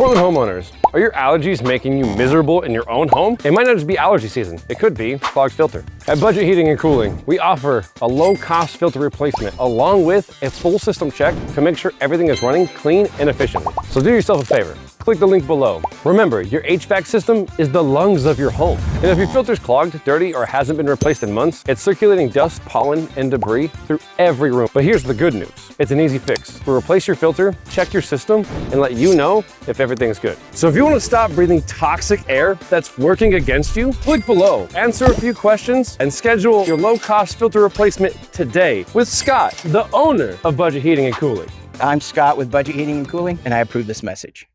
Portland homeowners, are your allergies making you miserable in your own home? It might not just be allergy season. It could be clogged filter. At Budget Heating and Cooling, we offer a low-cost filter replacement along with a full system check to make sure everything is running clean and efficiently. So do yourself a favor. Click the link below. Remember, your HVAC system is the lungs of your home. And if your filter's clogged, dirty, or hasn't been replaced in months, it's circulating dust, pollen, and debris through every room. But here's the good news. It's an easy fix. We'll replace your filter, check your system, and let you know if everything's good. So if you want to stop breathing toxic air that's working against you, click below, answer a few questions, and schedule your low-cost filter replacement today with Scott, the owner of Budget Heating and Cooling. I'm Scott with Budget Heating and Cooling, and I approve this message.